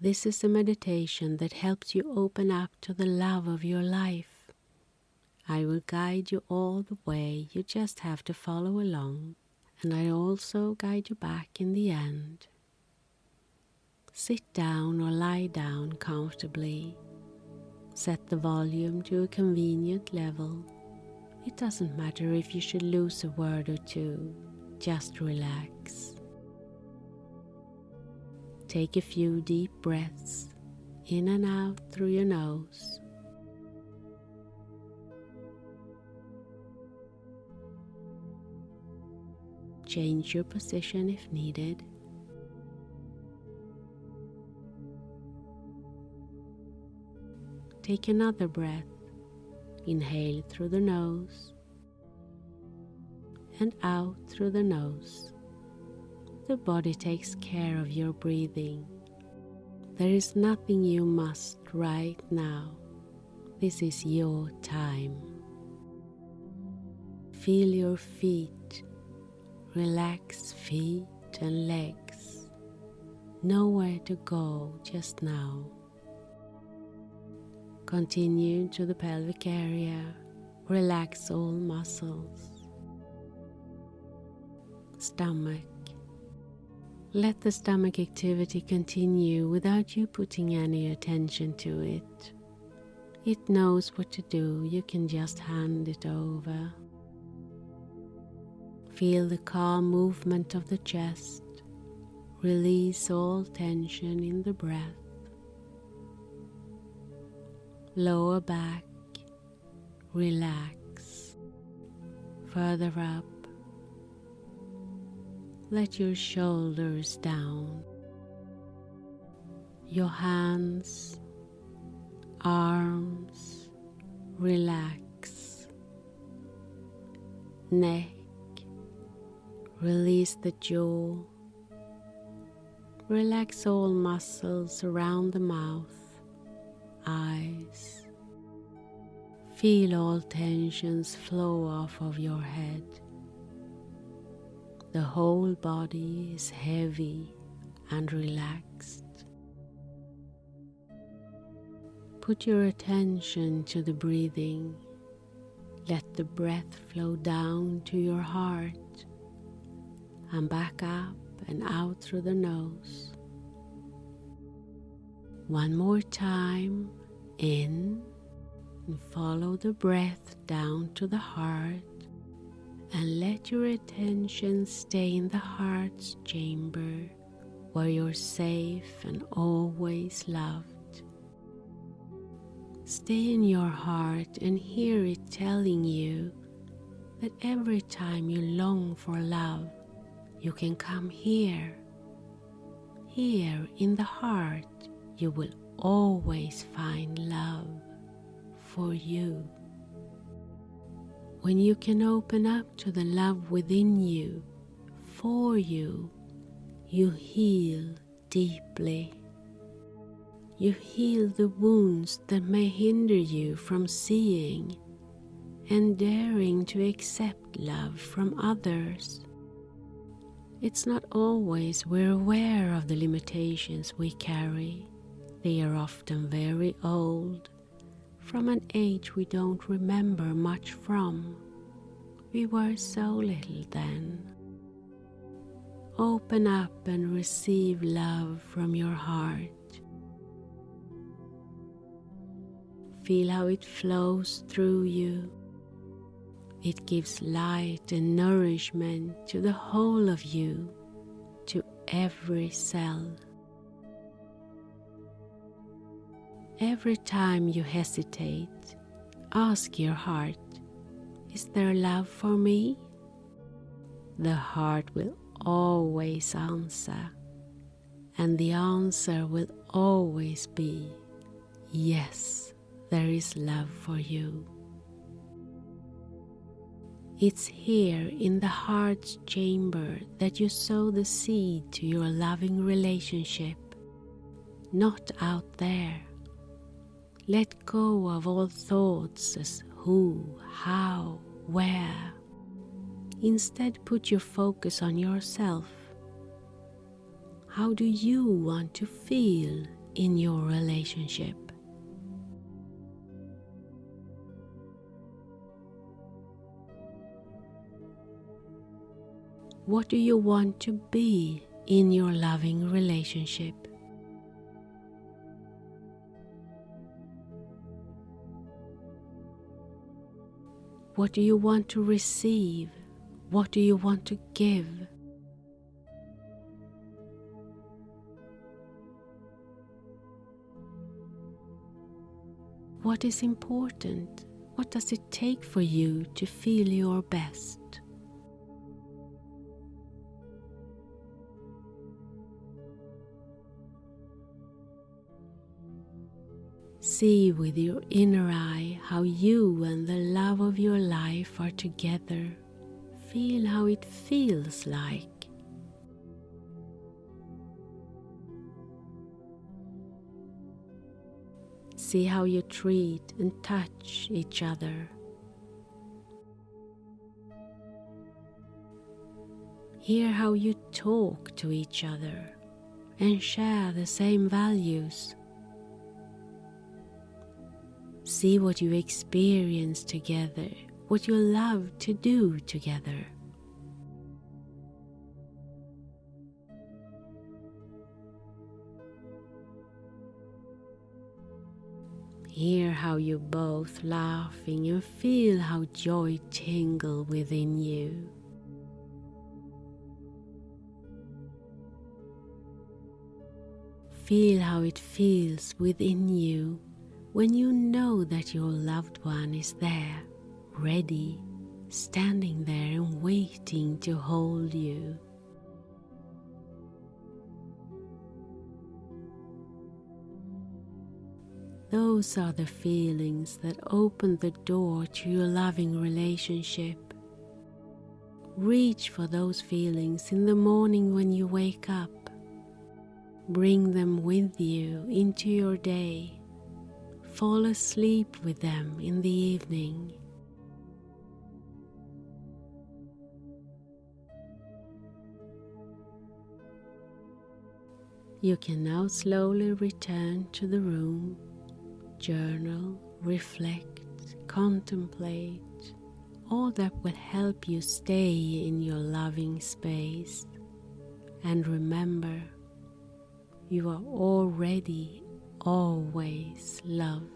This is a meditation that helps you open up to the love of your life. I will guide you all the way, you just have to follow along, and I also guide you back in the end. Sit down or lie down comfortably. Set the volume to a convenient level. It doesn't matter if you should lose a word or two, just relax. Take a few deep breaths in and out through your nose. Change your position if needed. Take another breath. Inhale through the nose and out through the nose. The body takes care of your breathing. There is nothing you must right now. This is your time. Feel your feet. Relax feet and legs. Nowhere to go just now. Continue to the pelvic area. Relax all muscles. Stomach. Let the stomach activity continue without you putting any attention to it. It knows what to do, you can just hand it over. Feel the calm movement of the chest. Release all tension in the breath. Lower back, relax. Further up. Let your shoulders down, your hands, arms, relax, neck, release the jaw, relax all muscles around the mouth, eyes, feel all tensions flow off of your head. The whole body is heavy and relaxed. Put your attention to the breathing. Let the breath flow down to your heart and back up and out through the nose. One more time, in, and follow the breath down to the heart. And let your attention stay in the heart's chamber where you're safe and always loved. Stay in your heart and hear it telling you that every time you long for love, you can come here. Here in the heart, you will always find love for you. When you can open up to the love within you, for you, you heal deeply. You heal the wounds that may hinder you from seeing and daring to accept love from others. It's not always we're aware of the limitations we carry. They are often very old, from an age we don't remember much from. We were so little then. Open up and receive love from your heart. Feel how it flows through you. It gives light and nourishment to the whole of you, to every cell. Every time you hesitate, ask your heart, is there love for me? The heart will always answer, and the answer will always be, yes, there is love for you. It's here in the heart's chamber that you sow the seed to your loving relationship, not out there. Let go of all thoughts as who, how, where. Instead, put your focus on yourself. How do you want to feel in your relationship? What do you want to be in your loving relationship? What do you want to receive? What do you want to give? What is important? What does it take for you to feel your best? See with your inner eye how you and the love of your life are together. Feel how it feels like. See how you treat and touch each other. Hear how you talk to each other and share the same values. See what you experience together, what you love to do together. Hear how you both laughing and feel how joy tingle within you. Feel how it feels within you when you know that your loved one is there, ready, standing there and waiting to hold you. Those are the feelings that open the door to your loving relationship. Reach for those feelings in the morning when you wake up. Bring them with you into your day. Fall asleep with them in the evening. You can now slowly return to the room, journal, reflect, contemplate, all that will help you stay in your loving space. And remember, you are already always loved.